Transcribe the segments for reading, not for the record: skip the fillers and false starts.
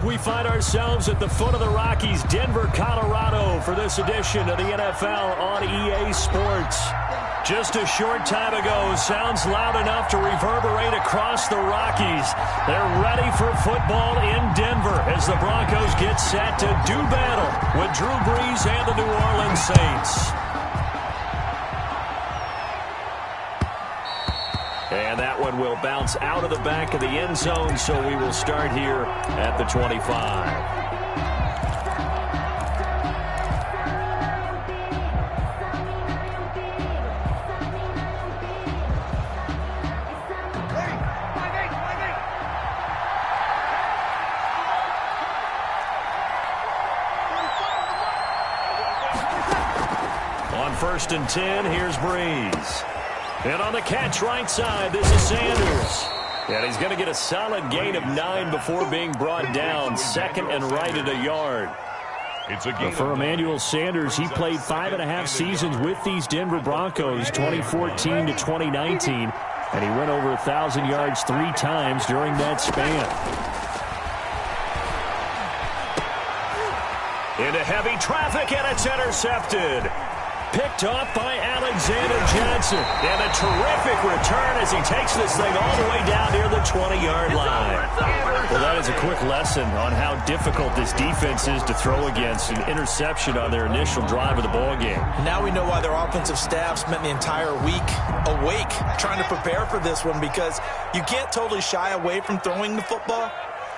We find ourselves at the foot of the Rockies, Denver, Colorado, for this edition of the NFL on EA Sports. Just a short time ago, sounds loud enough to reverberate across the Rockies. They're ready for football in Denver as the Broncos get set to do battle with Drew Brees and the New Orleans Saints. And that one will bounce out of the back of the end zone, so we will start here at the 25. On 1st and 10, here's Brees. And on the catch right side, this is Sanders. And he's going to get a solid gain of 9 before being brought down. 2nd and right at a yard. For Emmanuel Sanders, he played 5.5 seasons with these Denver Broncos, 2014 to 2019. And he went over 1,000 yards 3 times during that span. Into heavy traffic, and it's intercepted. Picked off by Alexander Johnson. And a terrific return as he takes this thing all the way down near the 20-yard line. Well, that is a quick lesson on how difficult this defense is to throw against. An interception on their initial drive of the ballgame. Now we know why their offensive staff spent the entire week awake trying to prepare for this one, because you can't totally shy away from throwing the football.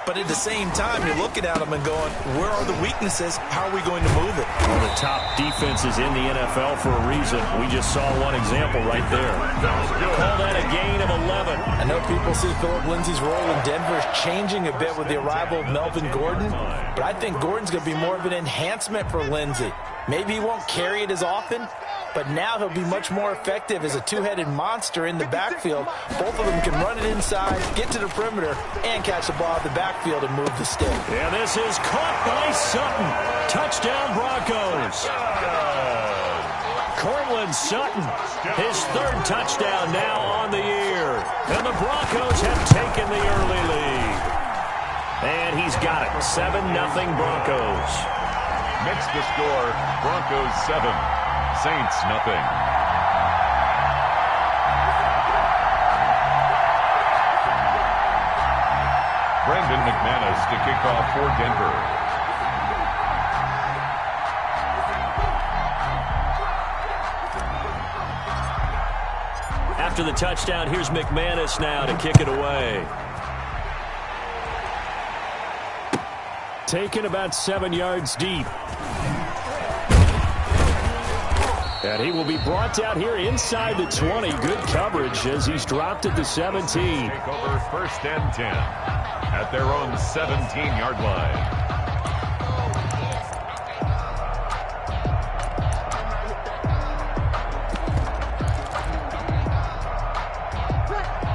But at the same time, you're looking at them and going, where are the weaknesses? How are we going to move it? One of the top defenses in the NFL for a reason. We just saw one example right there. Call that a gain of 11. I know people see Philip Lindsay's role in Denver is changing a bit with the arrival of Melvin Gordon, but I think Gordon's going to be more of an enhancement for Lindsay. Maybe he won't carry it as often, but now he'll be much more effective as a two-headed monster in the backfield. Both of them can run it inside, get to the perimeter, and catch the ball at the backfield and move the stick. And this is caught by Sutton. Touchdown, Broncos. Cortland Sutton, his 3rd touchdown now on the year. And the Broncos have taken the early lead. And he's got it, 7-0 Broncos. Next the score, Broncos 7, Saints nothing. Brendan McManus to kick off for Denver. After the touchdown, here's McManus now to kick it away. Taken about 7 yards deep. And he will be brought down here inside the 20. Good coverage as he's dropped at the 17. Take over 1st and 10 at their own 17-yard line.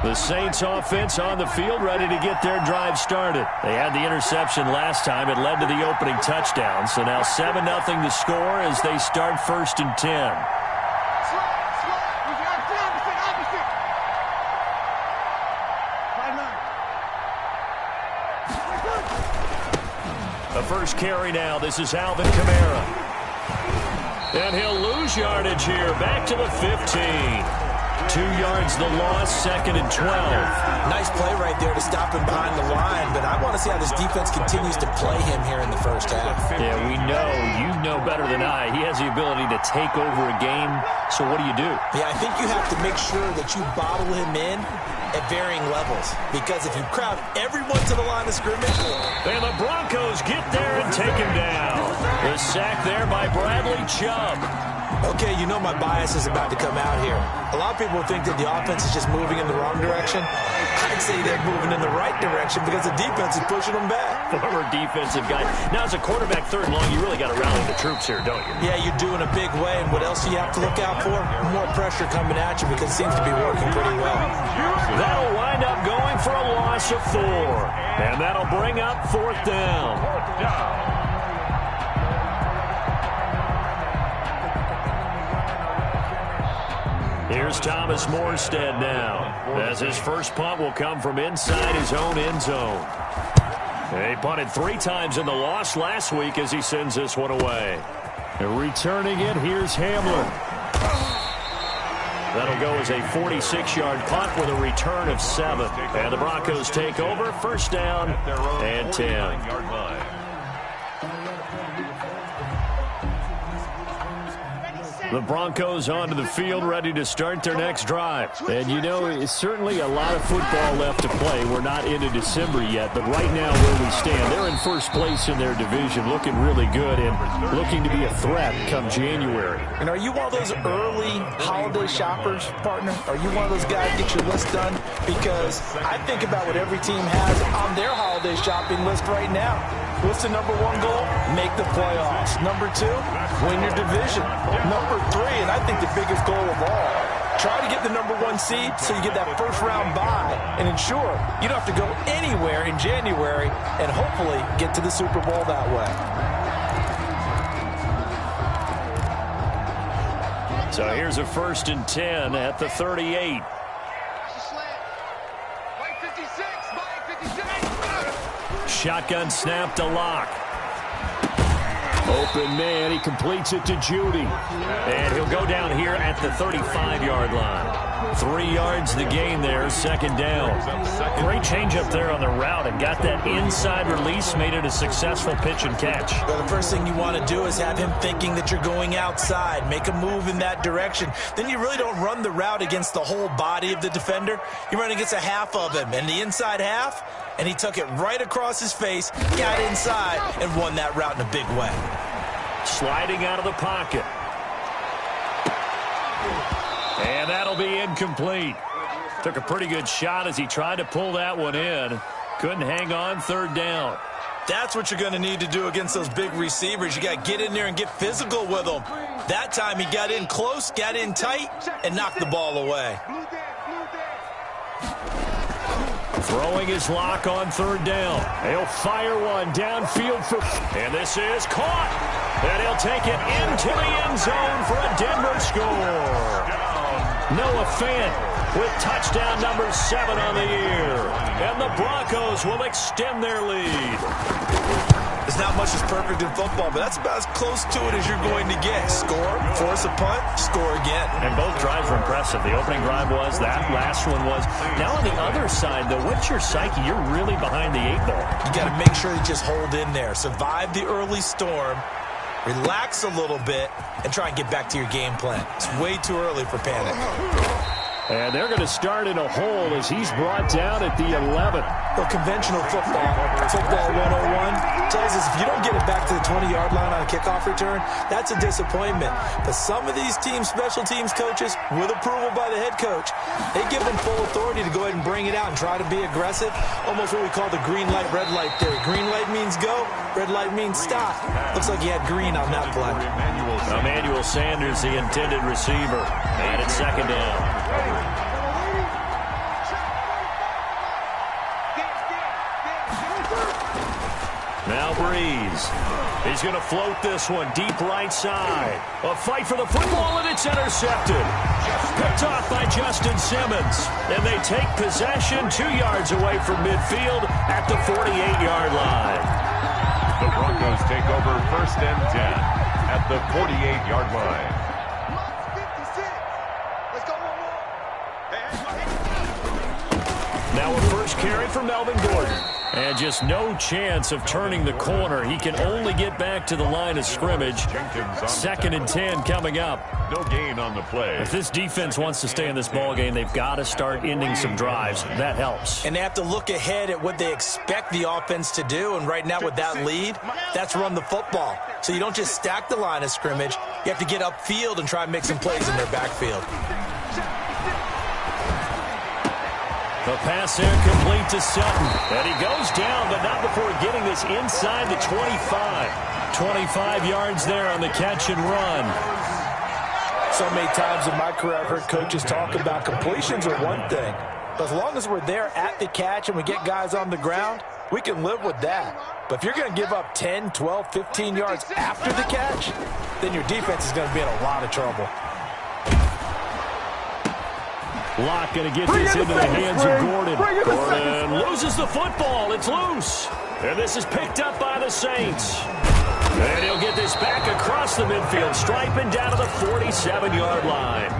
The Saints offense on the field, ready to get their drive started. They had the interception last time. It led to the opening touchdown. So now 7-0 the score as they start 1st and 10. The first carry now. This is Alvin Kamara. And he'll lose yardage here. Back to the 15. 2 yards the loss, 2nd and 12. Nice play right there to stop him behind the line, but I want to see how this defense continues to play him here in the first half. Yeah, we know, you know better than I, he has the ability to take over a game, so what do you do? Yeah, I think you have to make sure that you bottle him in at varying levels, because if you crowd everyone to the line of scrimmage... And the Broncos get there and take him down. The sack there by Bradley Chubb. Okay, you know my bias is about to come out here. A lot of people think that the offense is just moving in the wrong direction. I'd say they're moving in the right direction because the defense is pushing them back. Former defensive guy. Now, as a quarterback 3rd and long, you really got to rally the troops here, don't you? Yeah, you're doing a big way, and what else do you have to look out for? More pressure coming at you because it seems to be working pretty well. That'll wind up going for a loss of 4. And that'll bring up 4th down. Here's Thomas Morstead now, as his first punt will come from inside his own end zone. He punted 3 times in the loss last week as he sends this one away. And returning it, here's Hamlin. That'll go as a 46-yard punt with a return of 7. And the Broncos take over, first down and 10. The Broncos onto the field, ready to start their next drive. And, you know, it's certainly a lot of football left to play. We're not into December yet, but right now where we stand, they're in first place in their division, looking really good and looking to be a threat come January. And are you one of those early holiday shoppers, partner? Are you one of those guys get your list done? Because I think about what every team has on their holiday shopping list right now. What's the number 1 goal? Make the playoffs. Number 2, win your division. Number 3, and I think the biggest goal of all, try to get the number 1 seed so you get that first-round bye and ensure you don't have to go anywhere in January and hopefully get to the Super Bowl that way. So here's a 1st and 10 at the 38. Shotgun snap to Locke. Open man, he completes it to Judy. And he'll go down here at the 35-yard line. 3 yards the gain there, second down. Great change up there on the route and got that inside release, made it a successful pitch and catch. Well, the first thing you want to do is have him thinking that you're going outside, make a move in that direction. Then you really don't run the route against the whole body of the defender. You run against a half of him, and the inside half, and he took it right across his face, got inside, and won that route in a big way. Sliding out of the pocket. And that'll be incomplete. Took a pretty good shot as he tried to pull that one in. Couldn't hang on, third down. That's what you're going to need to do against those big receivers. You got to get in there and get physical with them. That time he got in close, got in tight, and knocked the ball away. Throwing his Lock on third down. He'll fire one downfield for... And this is caught. And he'll take it into the end zone for a Denver score. Noah Fant with touchdown number 7 on the year. And the Broncos will extend their lead. There's not much that's perfect in football, but that's about as close to it as you're going to get. Score, force a punt, score again. And both drives were impressive. The opening drive was, that last one was. Now on the other side, though, what's your psyche? You're really behind the 8 ball. You got to make sure you just hold in there. Survive the early storm, relax a little bit, and try and get back to your game plan. It's way too early for panic. And they're going to start in a hole as he's brought down at the 11. Well, conventional football 101, tells us if you don't get it back to the 20-yard line on a kickoff return, that's a disappointment. But some of these teams, special teams coaches, with approval by the head coach, they give them full authority to go ahead and bring it out and try to be aggressive. Almost what we call the green light, red light theory. Green light means go, red light means stop. Looks like he had green on that play. Emmanuel Sanders, the intended receiver. And it's second down. Now Breeze. He's going to float this one deep right side. A fight for the football, and it's intercepted. Picked off by Justin Simmons. And they take possession 2 yards away from midfield at the 48-yard line. The Broncos take over first and 10 at the 48-yard line. Now a first carry for Melvin Gordon. And just no chance of turning the corner. He can only get back to the line of scrimmage. Second and 10 coming up. No gain on the play. If this defense wants to stay in this ballgame, they've got to start ending some drives. That helps. And they have to look ahead at what they expect the offense to do. And right now with that lead, that's run the football. So you don't just stack the line of scrimmage. You have to get upfield and try and make some plays in their backfield. The pass incomplete to Sutton. And he goes down, but not before getting this inside the 25. 25 yards there on the catch and run. So many times in my career I've heard coaches talk about completions are one thing. But as long as we're there at the catch and we get guys on the ground, we can live with that. But if you're going to give up 10, 12, 15 yards after the catch, then your defense is going to be in a lot of trouble. Locke going to get this into the hands of Gordon. Gordon loses the football. It's loose. And this is picked up by the Saints. And he'll get this back across the midfield stripe and down to the 47-yard line.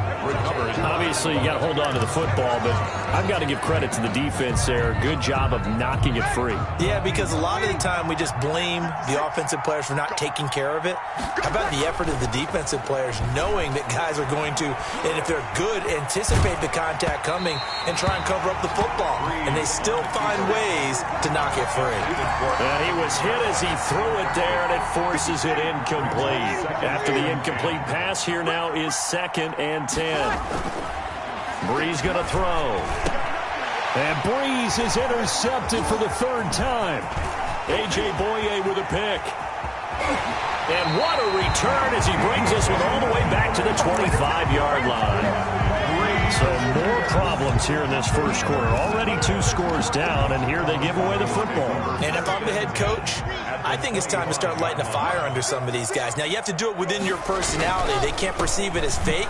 Obviously, you got to hold on to the football, but I've got to give credit to the defense there. Good job of knocking it free. Yeah, because a lot of the time we just blame the offensive players for not taking care of it. How about the effort of the defensive players knowing that guys are going to, and if they're good, anticipate the contact coming and try and cover up the football. And they still find ways to knock it free. And he was hit as he threw it there, and it forces it incomplete. After the incomplete pass, here now is 2nd and 10. Breeze going to throw. And Breeze is intercepted for the 3rd time. A.J. Boye with a pick. And what a return as he brings this one all the way back to the 25-yard line. So more problems here in this first quarter. Already 2 scores down, and here they give away the football. And if I'm the head coach, I think it's time to start lighting a fire under some of these guys. Now, you have to do it within your personality. They can't perceive it as fake.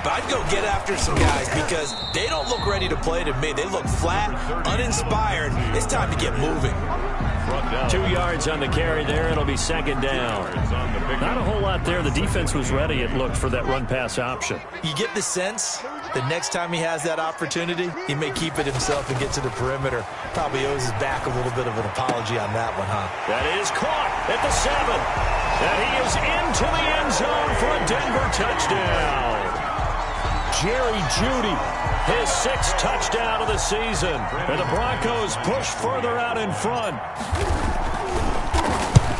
But I'd go get after some guys because they don't look ready to play to me. They look flat, uninspired. It's time to get moving. 2 yards on the carry there. It'll be 2nd down. Not a whole lot there. The defense was ready, it looked, for that run-pass option. You get the sense that next time he has that opportunity, he may keep it himself and get to the perimeter. Probably owes his back a little bit of an apology on that one, huh? That is caught at the 7. And he is into the end zone for a Denver touchdown. Jerry Jeudy, his 6th touchdown of the season. And the Broncos push further out in front.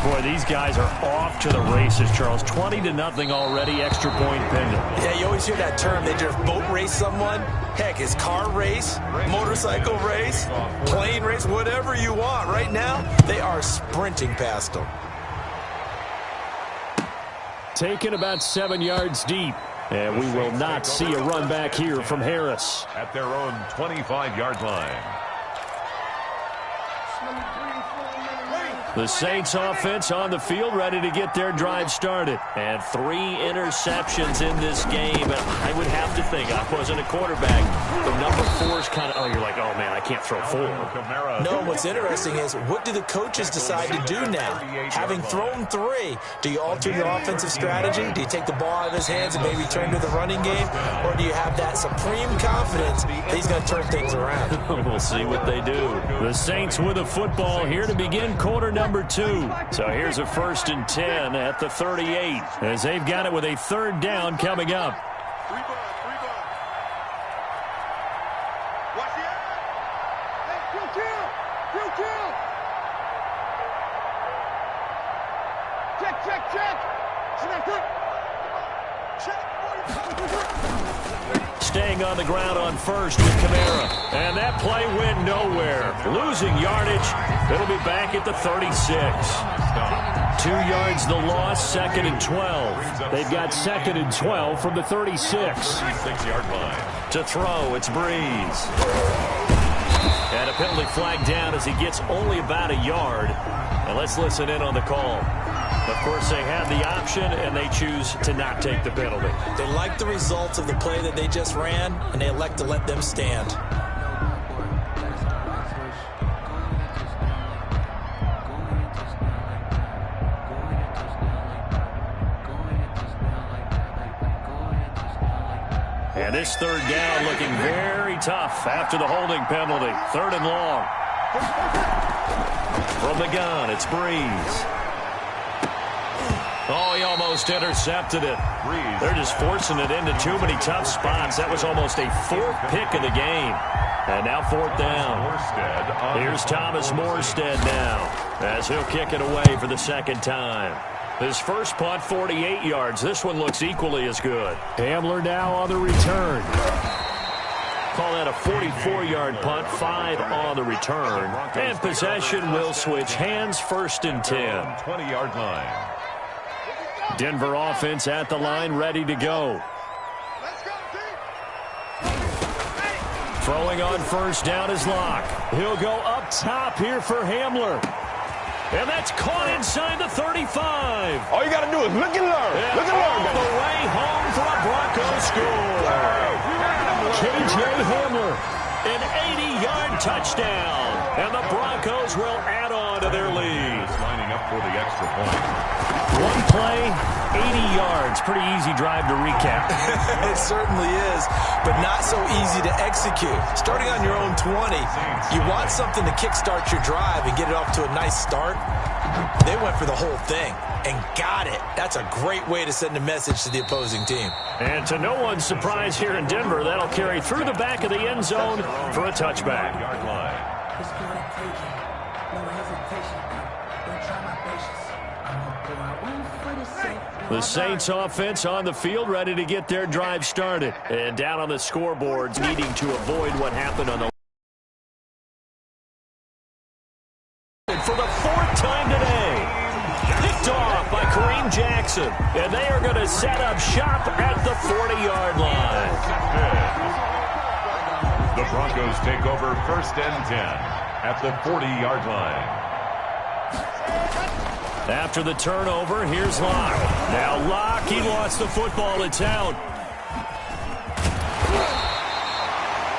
Boy, these guys are off to the races, Charles. 20-0 already, extra point pending. Yeah, you always hear that term. They just boat race someone. Heck, it's car race, motorcycle race, plane race, whatever you want. Right now, they are sprinting past them. Taken about 7 yards deep. And we will not see a run back here from Harris. At their own 25-yard line. The Saints offense on the field, ready to get their drive started. And 3 interceptions in this game. And I would have to think, I wasn't a quarterback, the number 4 is kind of, you're like, oh, man, I can't throw 4. No, what's interesting is, what do the coaches decide to do now? Having thrown 3, do you alter your offensive strategy? Do you take the ball out of his hands and maybe turn to the running game? Or do you have that supreme confidence that he's going to turn things around? We'll see what they do. The Saints with a football here to begin quarter number 2. So here's a 1st and 10 at the 38 as they've got it with a 3rd down coming up. Staying on the ground on 1st with Kamara. And that play went nowhere. Losing yardage. It'll be back at the 36. 2 yards the loss, 2nd and 12. They've got 2nd and 12 from the 36. 36-yard line. To throw, it's Breeze. And a penalty flag down as he gets only about a yard. And let's listen in on the call. Of course, they have the option, and they choose to not take the penalty. They like the results of the play that they just ran, and they elect to let them stand. And this 3rd down looking very tough after the holding penalty. 3rd and long. From the gun, it's Breeze. Oh, he almost intercepted it. They're just forcing it into too many tough spots. That was almost a 4th pick of the game. And now 4th down. Here's Thomas Morstead now as he'll kick it away for the 2nd time. His first punt, 48 yards. This one looks equally as good. Hamler now on the return. Call that a 44-yard punt, 5 on the return. And possession will switch hands, 1st and 10. 20-yard line. Denver offense at the line, ready to go. Throwing on 1st down is Locke. He'll go up top here for Hamler. And that's caught inside the 35. All you got to do is look and learn. And look and learn. all the way home for a Broncos score. K.J. Hamler An 80-yard touchdown. And the Broncos will add on to their lead. Lining up for the extra point. One play, 80 yards. Pretty easy drive to recap. It certainly is, but not so easy to execute. Starting on your own 20, you want something to kickstart your drive and get it off to a nice start. They went for the whole thing and got it. That's a great way to send a message to the opposing team. And to no one's surprise here in Denver, that'll carry through the back of the end zone for a touchback. Yard line. The Saints offense on the field, ready to get their drive started. And down on the scoreboards, needing to avoid what happened on the for the fourth time today. Picked off by Kareem Jackson. And they are going to set up shop at the 40-yard line. The Broncos take over 1st and 10 at the 40-yard line. After the turnover, here's Locke. Now Locke, he lost the football. It's out.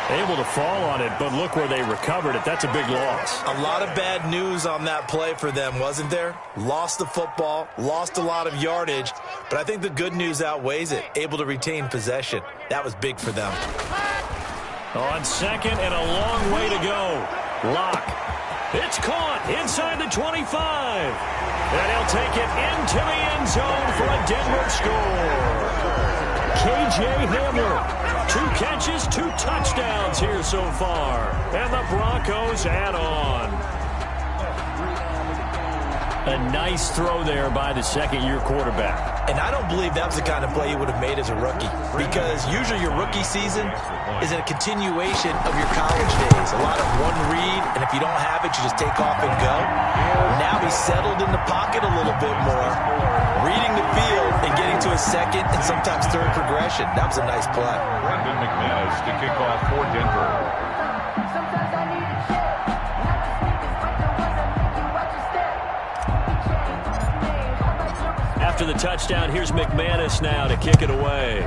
Able to fall on it, but look where they recovered it. That's a big loss. A lot of bad news on that play for them, wasn't there? Lost the football, lost a lot of yardage, but I think the good news outweighs it. Able to retain possession. That was big for them. On second and a long way to go. Locke. It's caught inside the 25. And he'll take it into the end zone for a Denver score. K.J. Hamler, 2 catches, 2 touchdowns here so far. And the Broncos add on. A nice throw there by the second-year quarterback. And I don't believe that was the kind of play he would have made as a rookie, because usually your rookie season is a continuation of your college days. A lot of one read, and if you don't have it, you just take off and go. Now he's settled in the pocket a little bit more, reading the field and getting to a second and sometimes third progression. That was a nice play. Brendan McManus to kick off for Denver. After the touchdown, here's McManus now to kick it away.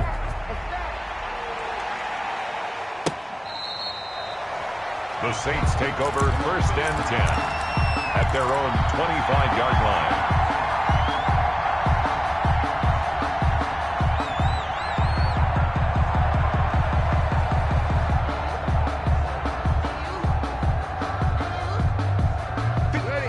The Saints take over 1st and 10 at their own 25-yard line.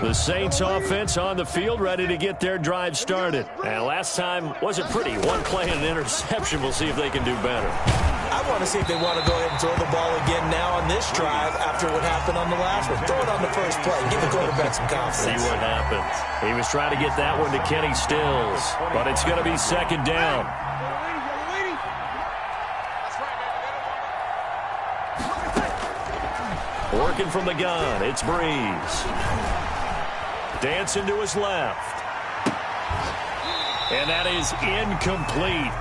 The Saints offense on the field, ready to get their drive started. And last time wasn't pretty. One play and an interception. We'll see if they can do better. I want to see if they want to go ahead and throw the ball again now on this drive after what happened on the last one. Throw it on the first play. Give the quarterback some confidence. See what happens. He was trying to get that one to Kenny Stills, but it's going to be second down. Working from the gun, it's Breeze. Dancing to his left. And that is incomplete.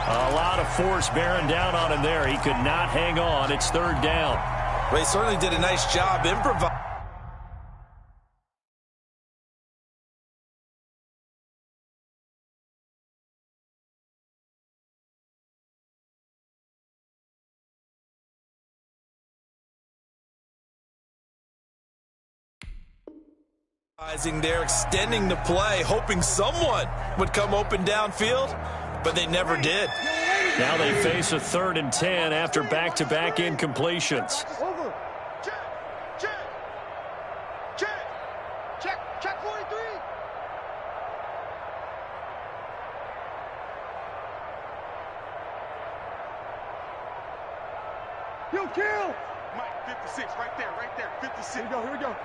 A lot of force bearing down on him there. He could not hang on. It's third down. Well, he certainly did a nice job improvising. They're extending the play, hoping someone would come open downfield, but they never did. Now they face a 3rd and 10 after back-to-back incompletions. Over. Check 43. You kill. Mike, 56, right there, 56. Here we go.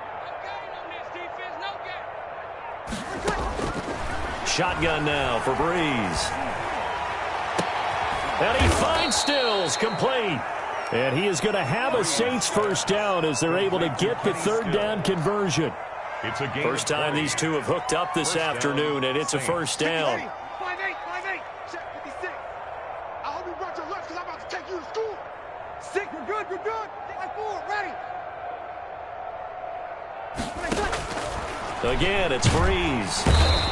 Shotgun now for Breeze. And he finds Stills, complete. And he is going to have a Saints first down as they're able to get the third down conversion. It's a game. First time these two have hooked up this afternoon, and it's a first down. 5-8. Check 56. I hope you brought your lunch because I'm about to take you to school. 6, you're good. 5-4, ready. Again, it's Breeze.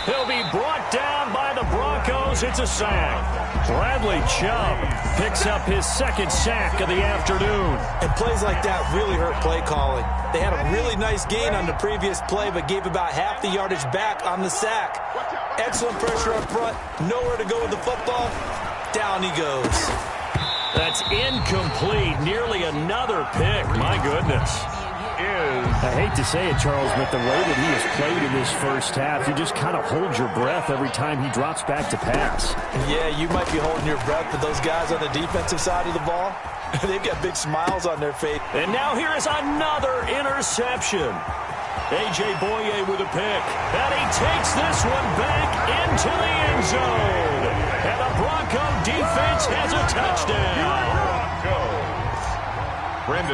He'll be brought down by the Broncos goes. It's a sack. Bradley Chubb picks up his second sack of the afternoon. And plays like that really hurt play calling. They had a really nice gain on the previous play, but gave about half the yardage back on the sack. Excellent pressure up front. Nowhere to go with the football. Down he goes. That's incomplete. Nearly another pick. My goodness. I hate to say it, Charles, but the way that he has played in this first half, you just kind of hold your breath every time he drops back to pass. Yeah, you might be holding your breath, but those guys on the defensive side of the ball, they've got big smiles on their face. And now here is another interception. A.J. Boye with a pick. And he takes this one back into the end zone. And the Bronco defense has a touchdown.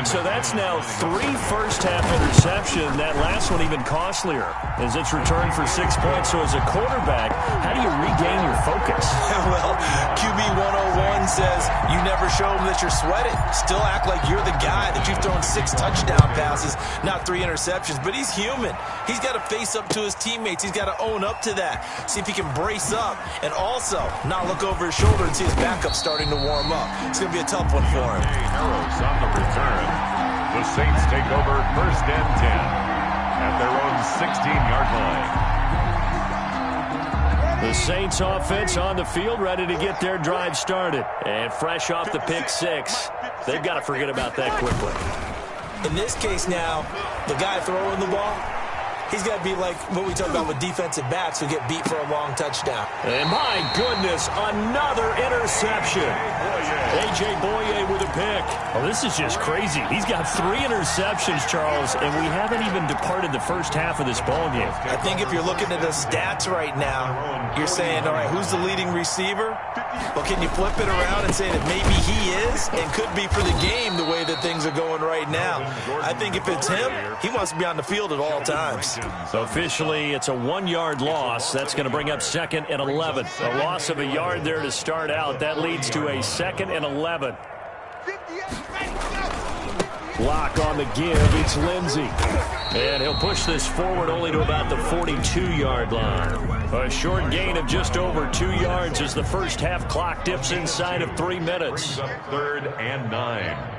So that's now 3 first-half interceptions. That last one even costlier as it's returned for 6 points. So as a quarterback, how do you regain your focus? Well, QB 101 says you never show them that you're sweating. Still act like you're the guy, that you've thrown 6 touchdown passes, not 3 interceptions. But he's human. He's got to face up to his teammates. He's got to own up to that. See if he can brace up and also not look over his shoulder and see his backup starting to warm up. It's going to be a tough one for him. Arrows on the return. The Saints take over 1st and 10 at their own 16-yard line. The Saints offense on the field, ready to get their drive started. And fresh off the pick 6. They've got to forget about that quickly. In this case now, the guy throwing the ball, he's got to be like what we talk about with defensive backs who get beat for a long touchdown. And my goodness, another interception. A.J. Boye with a pick. Oh, this is just crazy. He's got 3 interceptions, Charles, and we haven't even departed the first half of this ballgame. I think if you're looking at the stats right now, you're saying, all right, who's the leading receiver? Well, can you flip it around and say that maybe he is and could be for the game the way that things are going right now? I think if it's him, he wants to be on the field at all times. So officially, it's a 1-yard loss. That's going to bring up 2nd and 11. A loss of a yard there to start out. That leads to a 2nd and 11. Block on the give. It's Lindsey. And he'll push this forward only to about the 42-yard line. A short gain of just over 2 yards as the first half clock dips inside of 3 minutes. 3rd and 9.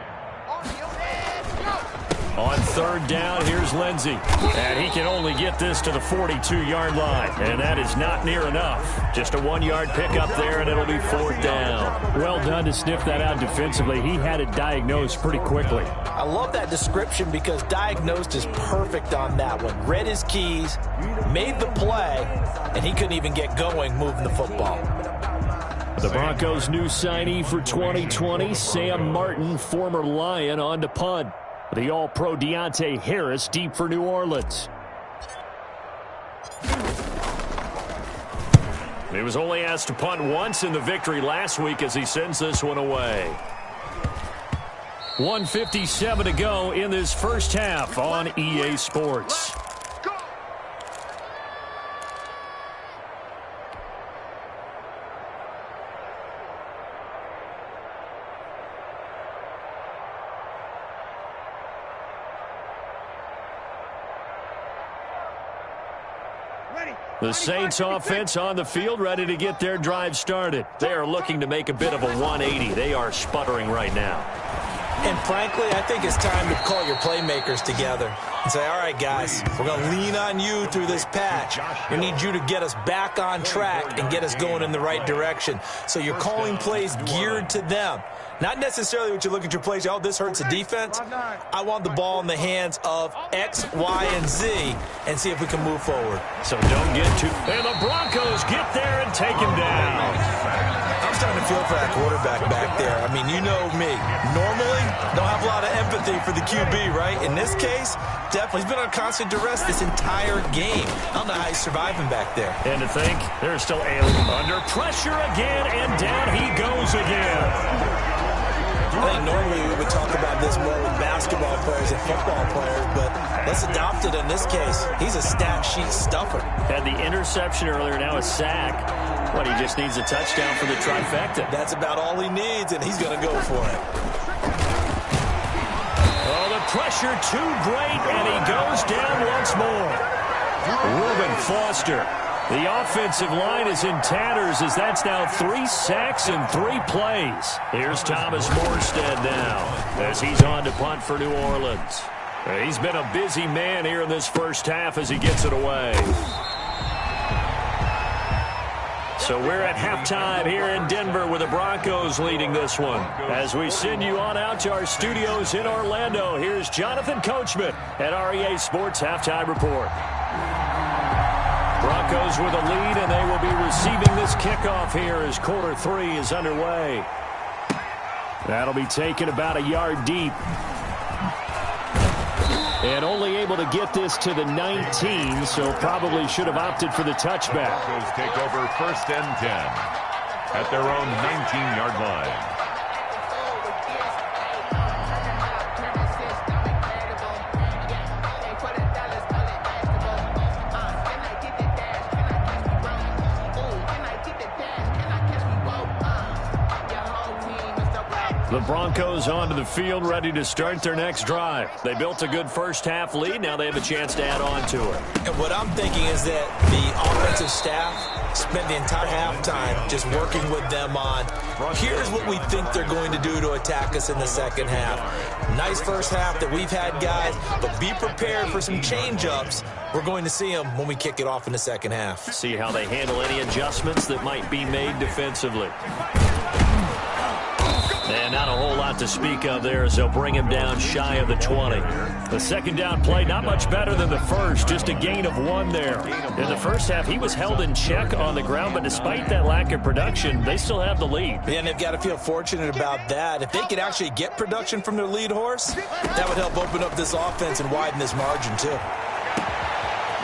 On 3rd down, here's Lindsey. And he can only get this to the 42-yard line. And that is not near enough. Just a 1-yard pickup there, and it'll be 4th down. Well done to sniff that out defensively. He had it diagnosed pretty quickly. I love that description because diagnosed is perfect on that one. Read his keys, made the play, and he couldn't even get going moving the football. The Broncos' new signee for 2020, Sam Martin, former Lion, on to punt. The All-Pro Deontay Harris deep for New Orleans. He was only asked to punt once in the victory last week as he sends this one away. 1:57 to go in this first half on EA Sports. The Saints offense on the field, ready to get their drive started. They are looking to make a bit of a 180. They are sputtering right now. And frankly, I think it's time to call your playmakers together and say, all right, guys, we're going to lean on you through this patch. We need you to get us back on track and get us going in the right direction. So you're calling plays geared to them. Not necessarily what you look at your plays, oh, this hurts the defense. I want the ball in the hands of X, Y, and Z and see if we can move forward. So don't get too... And the Broncos get there and take him down. I'm starting to feel for that quarterback back there. I mean, you know me. Normally, don't have a lot of empathy for the QB, right? In this case, definitely. He's been on constant duress this entire game. I don't know how he's surviving back there. And to think, there's still Allen under pressure again, and down he goes again. I think normally we would talk about this more with basketball players and football players, but let's adopt it in this case. He's a stat sheet stuffer. Had the interception earlier, now a sack. What, he just needs a touchdown for the trifecta. That's about all he needs, and he's going to go for it. Oh, the pressure too great, and he goes down once more. Reuben Foster The offensive line is in tatters as that's now 3 sacks in 3 plays. Here's Thomas Morstead now as he's on to punt for New Orleans. He's been a busy man here in this first half as he gets it away. So we're at halftime here in Denver with the Broncos leading this one. As we send you on out to our studios in Orlando, here's Jonathan Coachman at REA Sports Halftime Report. Broncos with a lead, and they will be receiving this kickoff here as quarter 3 is underway. That'll be taken about a yard deep. And only able to get this to the 19, so probably should have opted for the touchback. Broncos take over 1st and 10 at their own 19-yard line. The Broncos onto the field, ready to start their next drive. They built a good first-half lead. Now they have a chance to add on to it. And what I'm thinking is that the offensive staff spent the entire halftime just working with them on, here's what we think they're going to do to attack us in the second half. Nice first half that we've had, guys, but be prepared for some change-ups. We're going to see them when we kick it off in the second half. See how they handle any adjustments that might be made defensively. And not a whole lot to speak of there as they'll bring him down shy of the 20. The second down play, not much better than the first, just a gain of 1 there. In the first half, he was held in check on the ground, but despite that lack of production, they still have the lead. And they've got to feel fortunate about that. If they could actually get production from their lead horse, that would help open up this offense and widen this margin too.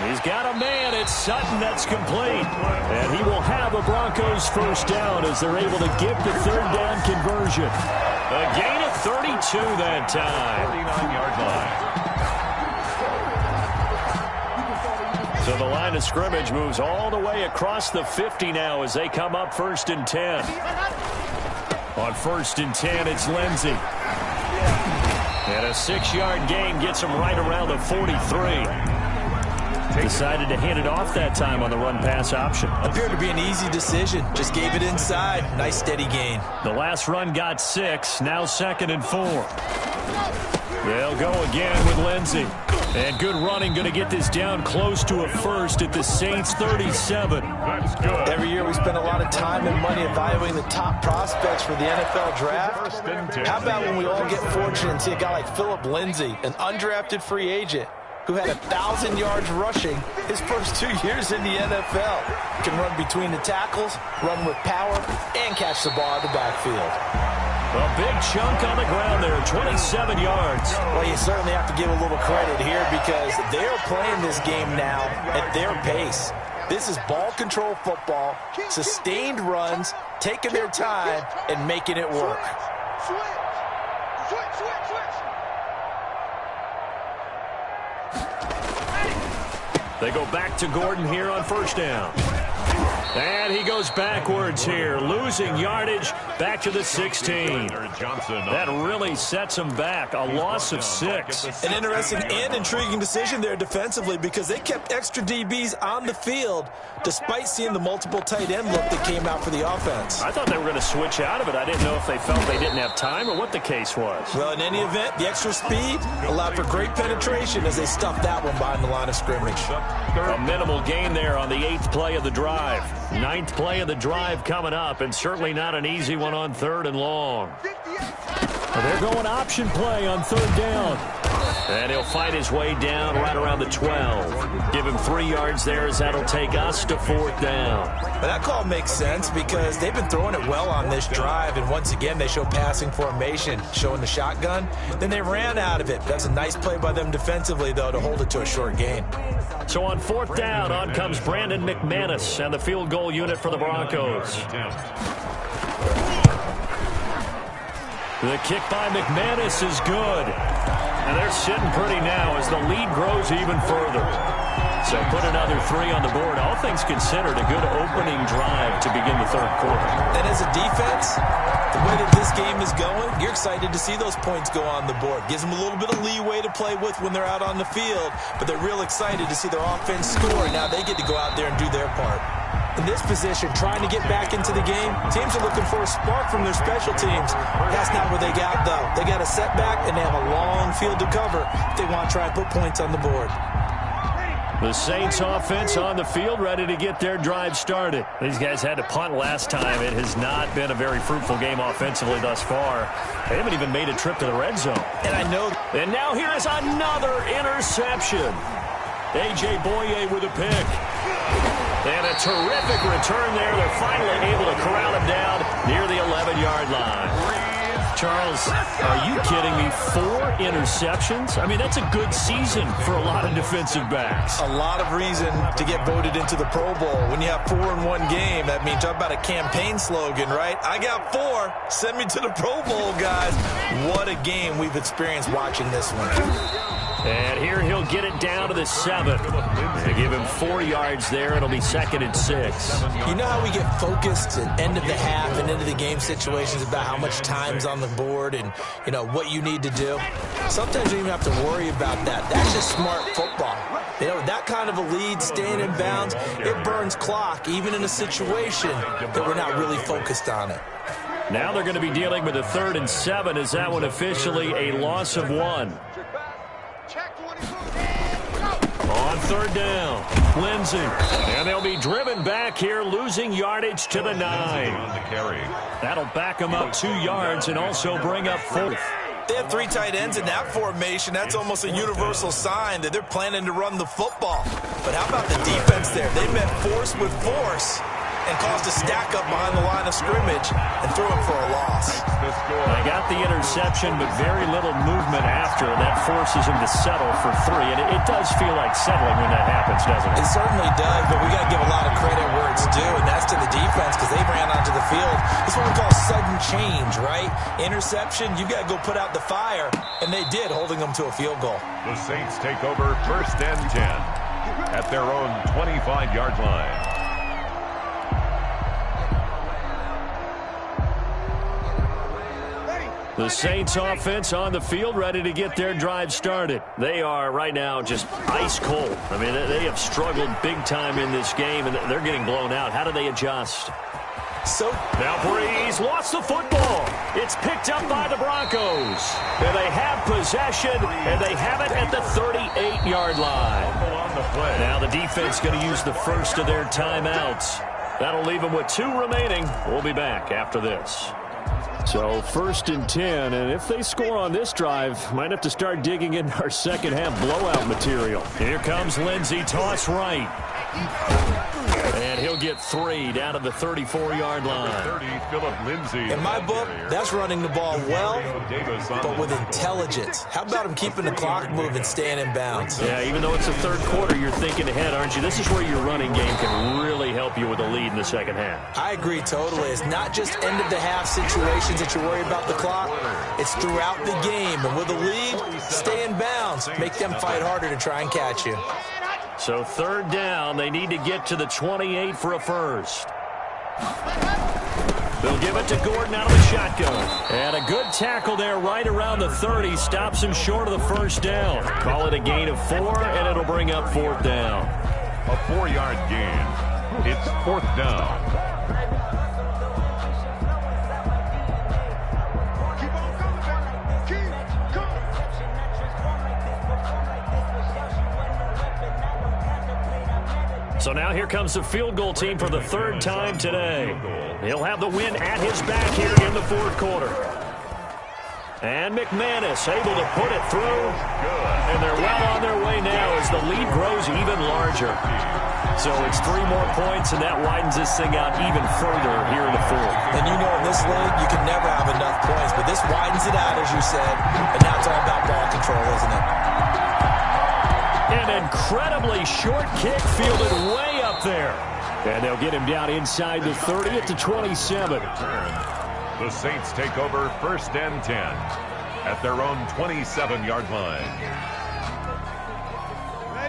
He's got a man. It's Sutton that's complete. And he will have a Broncos first down as they're able to get the third down conversion. A gain of 32 that time. 39-yard line. So the line of scrimmage moves all the way across the 50 now as they come up 1st and 10. On 1st and 10, it's Lindsey. And a 6-yard gain gets him right around the 43. Decided to hand it off that time on the run-pass option. Appeared to be an easy decision. Just gave it inside. Nice steady gain. The last run got 6. Now 2nd and 4. They'll go again with Lindsey. And good running, going to get this down close to a first at the Saints 37. That's good. Every year we spend a lot of time and money evaluating the top prospects for the NFL draft. How about when we all get fortunate and see a guy like Philip Lindsay, an undrafted free agent, who had 1,000 yards rushing his first 2 years in the NFL. Can run between the tackles, run with power, and catch the ball in the backfield. A big chunk on the ground there, 27 yards. Well, you certainly have to give a little credit here because they're playing this game now at their pace. This is ball control football, sustained runs, taking their time, and making it work. Switch. They go back to Gordon here on first down. And he goes backwards here, losing yardage back to the 16. That really sets him back, a loss of 6. An interesting and intriguing decision there defensively because they kept extra DBs on the field despite seeing the multiple tight end look that came out for the offense. I thought they were going to switch out of it. I didn't know if they felt they didn't have time or what the case was. Well, in any event, the extra speed allowed for great penetration as they stuffed that one behind the line of scrimmage. A minimal gain there on the 8th play of the drive. 9th play of the drive coming up, and certainly not an easy one on 3rd and long. They're going option play on 3rd down. And he'll fight his way down right around the 12. Give him 3 yards there as that'll take us to 4th down. But that call makes sense because they've been throwing it well on this drive, and once again they show passing formation, showing the shotgun. Then they ran out of it. That's a nice play by them defensively, though, to hold it to a short gain. So on 4th down, on comes Brandon McManus and the field goal unit for the Broncos. The kick by McManus is good. And they're sitting pretty now as the lead grows even further. So put another 3 on the board. All things considered, a good opening drive to begin the third quarter. And as a defense, the way that this game is going, you're excited to see those points go on the board. Gives them a little bit of leeway to play with when they're out on the field, but they're real excited to see their offense score. Now they get to go out there and do their part. In this position, trying to get back into the game, teams are looking for a spark from their special teams. That's not what they got, though. They got a setback, and they have a long field to cover if they want to try and put points on the board. The Saints offense on the field, ready to get their drive started. These guys had to punt last time. It has not been a very fruitful game offensively thus far. They haven't even made a trip to the red zone. And I know. And now here is another interception. A.J. Boye with a pick. And a terrific return there. They're finally able to corral him down near the 11-yard line. Charles, are you kidding me? 4 interceptions? I mean, that's a good season for a lot of defensive backs. A lot of reason to get voted into the Pro Bowl. When you have 4 in one game, that means talk about a campaign slogan, right? I got 4. Send me to the Pro Bowl, guys. What a game we've experienced watching this one. And here he'll get it down to the 7. They give him 4 yards there. It'll be 2nd and 6. You know how we get focused at end of the half and end of the game situations about how much time's on the board and, you know, what you need to do? Sometimes you don't even have to worry about that. That's just smart football. You know, that kind of a lead, staying in bounds, it burns clock, even in a situation that we're not really focused on it. Now they're going to be dealing with a 3rd and 7. Is that one officially a loss of 1? On 3rd down, Lindsey. And they'll be driven back here, losing yardage to the 9. That'll back them up 2 yards and also bring up 4th. They have 3 tight ends in that formation. That's almost a universal sign that they're planning to run the football. But how about the defense there? They met force with force and caused a stack up behind the line of scrimmage and threw him for a loss. They got the interception, but very little movement after. That forces him to settle for 3. And it does feel like settling when that happens, doesn't it? It certainly does, but we got to give a lot of credit where it's due, and that's to the defense because they ran onto the field. This is what we call sudden change, right? Interception, you got to go put out the fire, and they did, holding them to a field goal. The Saints take over 1st and 10 at their own 25-yard line. The Saints offense on the field, ready to get their drive started. They are right now just ice cold. I mean, they have struggled big time in this game, and they're getting blown out. How do they adjust? So now Breeze lost the football. It's picked up by the Broncos. And they have possession, and they have it at the 38-yard line. Now the defense going to use the first of their timeouts. That'll leave them with 2 remaining. We'll be back after this. So 1st and 10, and if they score on this drive, might have to start digging in our second half blowout material. Here comes Lindsey, toss right. And he'll get 3 down to the 34-yard line. 30, Philip Lindsey. In my book, that's running the ball well, but with intelligence. How about him keeping the clock moving, staying in bounds? Yeah, even though it's the 3rd quarter, you're thinking ahead, aren't you? This is where your running game can really help you with a lead in the second half. I agree totally. It's not just end-of-the-half situations that you worry about the clock. It's throughout the game. And with a lead, stay in bounds. Make them fight harder to try and catch you. So 3rd down, they need to get to the 28 for a first. They'll give it to Gordon out of the shotgun. And a good tackle there right around the 30. Stops him short of the first down. Call it a gain of 4, and it'll bring up 4th down. A 4-yard gain. It's 4th down. So now here comes the field goal team for the 3rd time today. He'll have the win at his back here in the 4th quarter. And McManus able to put it through. And they're well on their way now as the lead grows even larger. So it's 3 more points, and that widens this thing out even further here in the 4th. And you know in this league, you can never have enough points, but this widens it out, as you said, and now it's all about ball control, isn't it? An incredibly short kick fielded way up there. And they'll get him down inside the 30 at the 27. The Saints take over 1st and 10 at their own 27-yard line.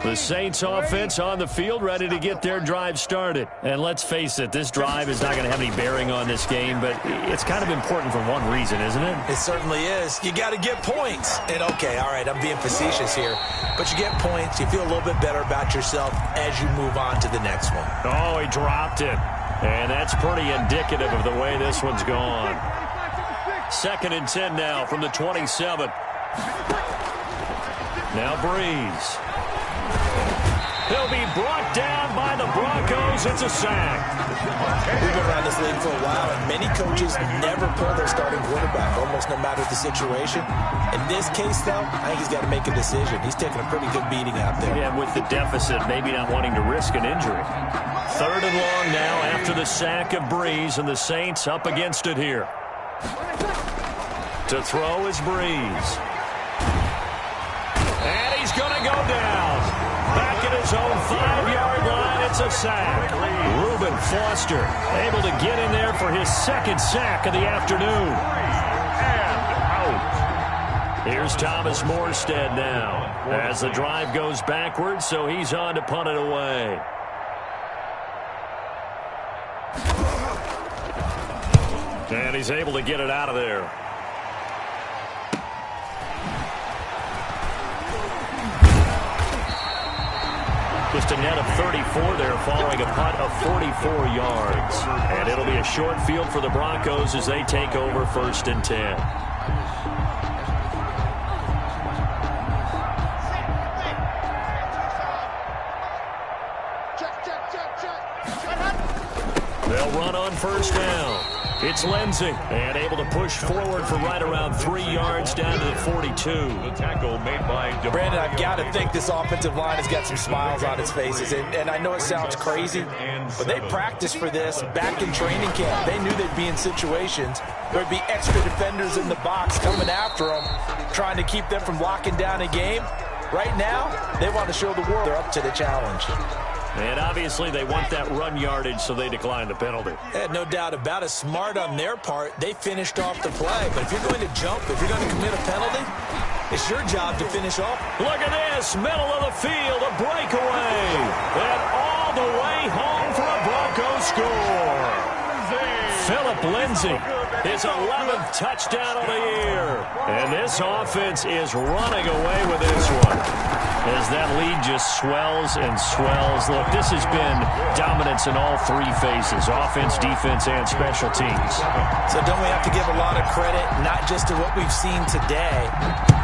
The Saints offense on the field, ready to get their drive started. And let's face it, this drive is not going to have any bearing on this game, but it's kind of important for one reason, isn't it? It certainly is. You got to get points. And okay, all right, I'm being facetious here, but you get points, you feel a little bit better about yourself as you move on to the next one. Oh, he dropped it. And that's pretty indicative of the way this one's gone. 2nd and 10 now from the 27. Now Breeze. He'll be brought down by the Broncos. It's a sack. We've been around this league for a while, and many coaches never pull their starting quarterback, almost no matter the situation. In this case, though, I think he's got to make a decision. He's taking a pretty good beating out there. Yeah, with the deficit, maybe not wanting to risk an injury. 3rd and long now after the sack of Breeze, and the Saints up against it here. To throw is Breeze. And he's going to go down. Back at his own 5-yard line, it's a sack. Reuben Foster able to get in there for his 2nd sack of the afternoon. And out. Here's Thomas Morstead now as the drive goes backwards, so he's on to punt it away. And he's able to get it out of there. Just a net of 34 there following a punt of 44 yards. And it'll be a short field for the Broncos as they take over 1st and 10. They'll run on 1st down. It's Lindsey, and able to push forward for right around 3 yards down to the 42. The tackle made by Brandon, I've got to think this offensive line has got some smiles on its faces. And I know it sounds crazy, but they practiced for this back in training camp. They knew they'd be in situations where there'd be extra defenders in the box coming after them, trying to keep them from locking down a game. Right now, they want to show the world they're up to the challenge. And obviously they want that run yardage, so they decline the penalty. Yeah, no doubt about it. Smart on their part. They finished off the play. But if you're going to jump, if you're going to commit a penalty, it's your job to finish off. Look at this. Middle of the field, a breakaway. And all the way home for a Broncos score. Philip Lindsay, his 11th touchdown of the year. And this offense is running away with this one, as that lead just swells and swells. Look, this has been dominance in all 3 phases, offense, defense, and special teams. So don't we have to give a lot of credit, not just to what we've seen today,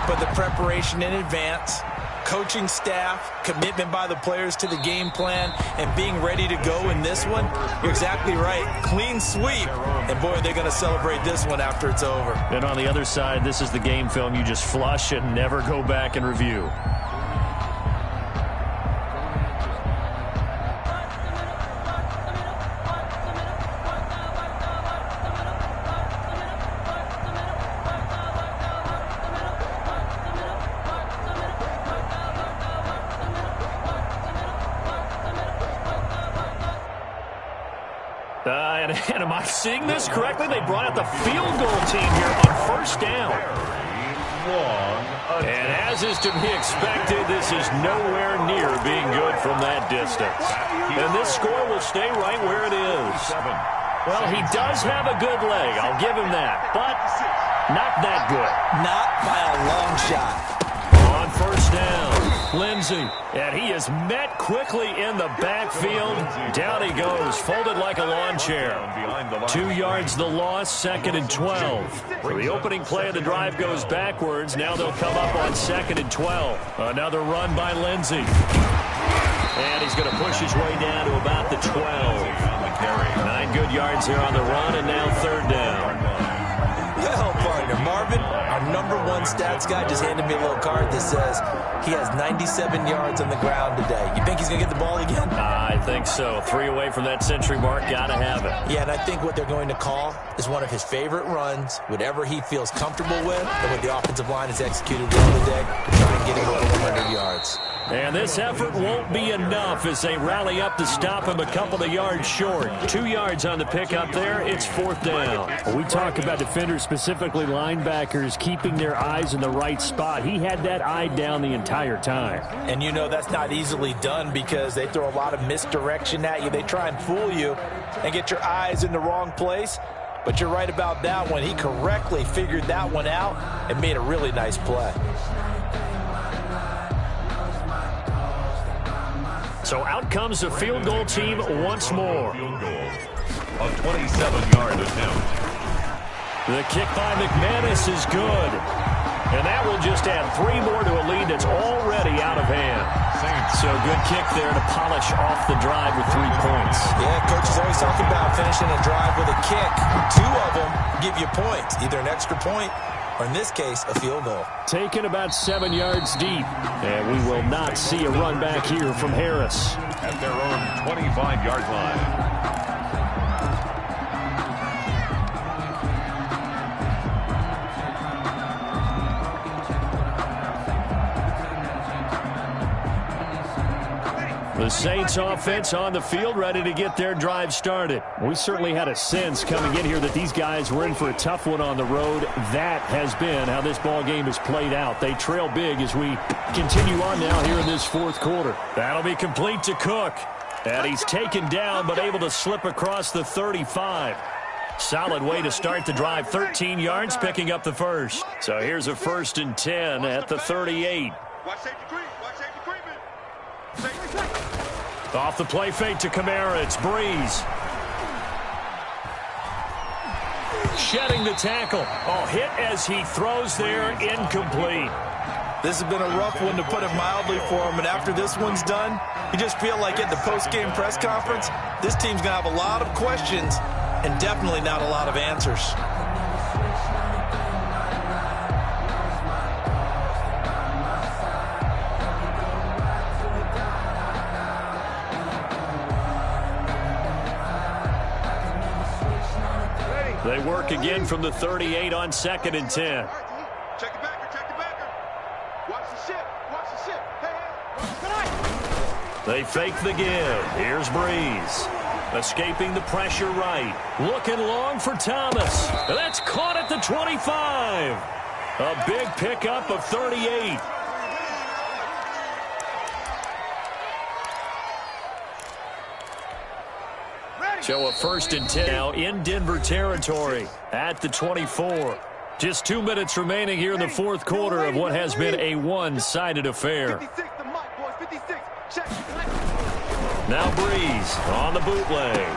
but the preparation in advance, coaching staff, commitment by the players to the game plan, and being ready to go in this one? You're exactly right. Clean sweep. And, boy, they're going to celebrate this one after it's over. And on the other side, this is the game film you just flush and never go back and review. And am I seeing this correctly? They brought out the field goal team here on 1st down. And as is to be expected, this is nowhere near being good from that distance. And this score will stay right where it is. Well, he does have a good leg. I'll give him that. But not that good. Not by a long shot. On 1st down, Lindsey. And he is met quickly in the backfield. Down he goes, folded like a lawn chair. 2 yards the loss, 2nd and 12. So the opening play of the drive goes backwards. Now they'll come up on 2nd and 12. Another run by Lindsey. And he's going to push his way down to about the 12. 9 good yards there on the run, and now 3rd down. Well, partner, Marvin, our #1 stats guy, just handed me a little card that says he has 97 yards on the ground today. You think he's going to get the ball again? I think so. 3 away from that century mark. Got to have it. Yeah, and I think what they're going to call is one of his favorite runs, whatever he feels comfortable with, and what the offensive line has executed well today to try and get him over 100 yards. And And this effort won't be enough as they rally up to stop him a couple of yards short. 2 yards on the pickup there. It's 4th down. We talk about defenders, specifically linebackers, keeping their eyes in the right spot. He had that eye down the entire time. And you know that's not easily done because they throw a lot of misdirection at you. They try and fool you and get your eyes in the wrong place. But you're right about that one. He correctly figured that one out and made a really nice play. So out comes the field goal team once more. Field goal. A 27-yard attempt. The kick by McManus is good. And that will just add 3 more to a lead that's already out of hand. So good kick there to polish off the drive with 3 points. Yeah, coach is always talking about finishing a drive with a kick. 2 of them give you points, either an extra point or, in this case, a field goal. Taken about 7 yards deep. And we will not see a run back here from Harris. At their own 25-yard line. The Saints offense on the field, ready to get their drive started. We certainly had a sense coming in here that these guys were in for a tough one on the road. That has been how this ball game has played out. They trail big as we continue on now here in this 4th quarter. That'll be complete to Cook. And he's taken down but able to slip across the 35. Solid way to start the drive. 13 yards, picking up the first. So here's a 1st and 10 at the 38. Watch safety creep. Watch safety creeping. Off the play fake to Kamara. It's Breeze. Shedding the tackle. Oh, hit as he throws there. Incomplete. This has been a rough one, to put it mildly, for him. And after this one's done, you just feel like at the post-game press conference, this team's going to have a lot of questions and definitely not a lot of answers. They work again from the 38 on 2nd and 10. Check the backer. Check the backer. Watch the ship. Watch the ship. Hey. They fake the give. Here's Breeze. Escaping the pressure right. Looking long for Thomas. That's caught at the 25. A big pickup of 38. So a 1st and 10 now in Denver territory at the 24. Just 2 minutes remaining here in the 4th quarter of what has been a one-sided affair. 56, the mic, boys, 56. Check. Now Breeze on the bootleg.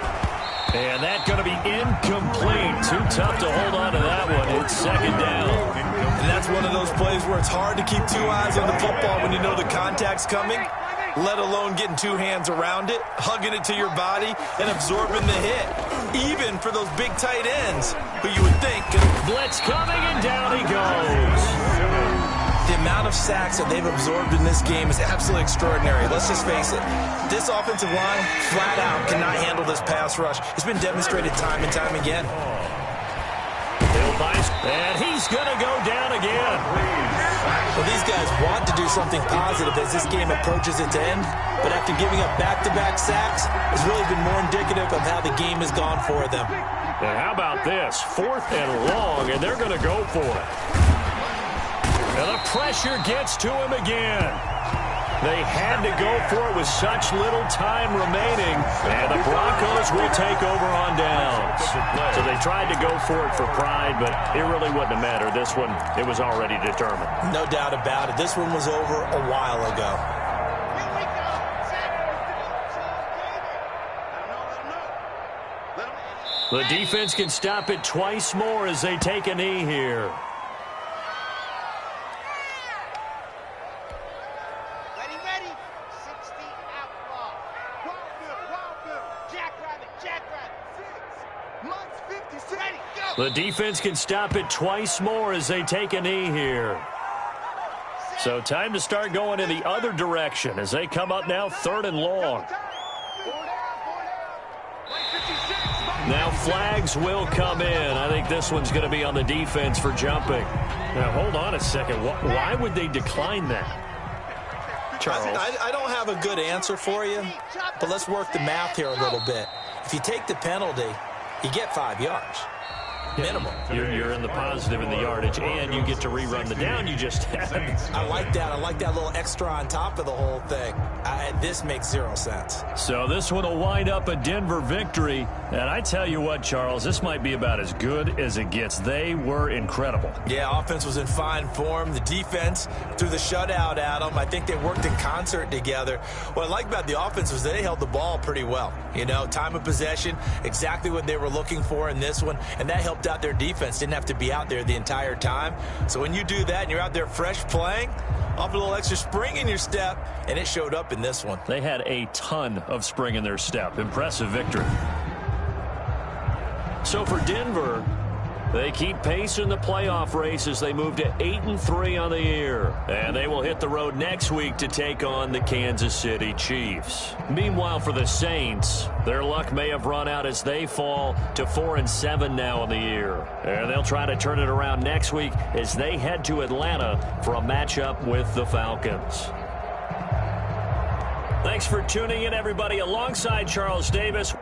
And that's going to be incomplete. Too tough to hold on to that one. It's 2nd down. And that's one of those plays where it's hard to keep 2 eyes on the football when you know the contact's coming, let alone getting 2 hands around it, hugging it to your body, and absorbing the hit, even for those big tight ends who you would think. Blitz coming, and down he goes. The amount of sacks that they've absorbed in this game is absolutely extraordinary. Let's just face it. This offensive line, flat out, cannot handle this pass rush. It's been demonstrated time and time again. And he's going to go down again. Well, these guys want to do something positive as this game approaches its end, but after giving up back-to-back sacks, it's really been more indicative of how the game has gone for them. And how about this? 4th and long, and they're going to go for it. And the pressure gets to him again. They had to go for it with such little time remaining, and the Broncos will take over on downs. So they tried to go for it for pride, but it really wouldn't have mattered. This one, it was already determined. No doubt about it. This one was over a while ago. The defense can stop it twice more as they take a knee here. The defense can stop it twice more as they take a knee here. So time to start going in the other direction as they come up now 3rd and long. Now flags will come in. I think this one's going to be on the defense for jumping. Now hold on a second. Why would they decline that? Charles, I don't have a good answer for you, but let's work the math here a little bit. If you take the penalty, you get 5 yards. Minimum. You're in the positive in the yardage, and you get to rerun the down you just had. I like that. I like that little extra on top of the whole thing. This makes 0 sense. So this one will wind up a Denver victory. And I tell you what, Charles, this might be about as good as it gets. They were incredible. Yeah, offense was in fine form. The defense threw the shutout at them. I think they worked in concert together. What I like about the offense was they held the ball pretty well. You know, time of possession, exactly what they were looking for in this one, and that helped out their defense. Didn't have to be out there the entire time. So when you do that and you're out there fresh playing, off a little extra spring in your step, and it showed up in this one. They had a ton of spring in their step. Impressive victory. So for Denver, they keep pace in the playoff race as they move to 8-3 on the year. And they will hit the road next week to take on the Kansas City Chiefs. Meanwhile, for the Saints, their luck may have run out as they fall to 4-7 now in the year. And they'll try to turn it around next week as they head to Atlanta for a matchup with the Falcons. Thanks for tuning in, everybody. Alongside Charles Davis.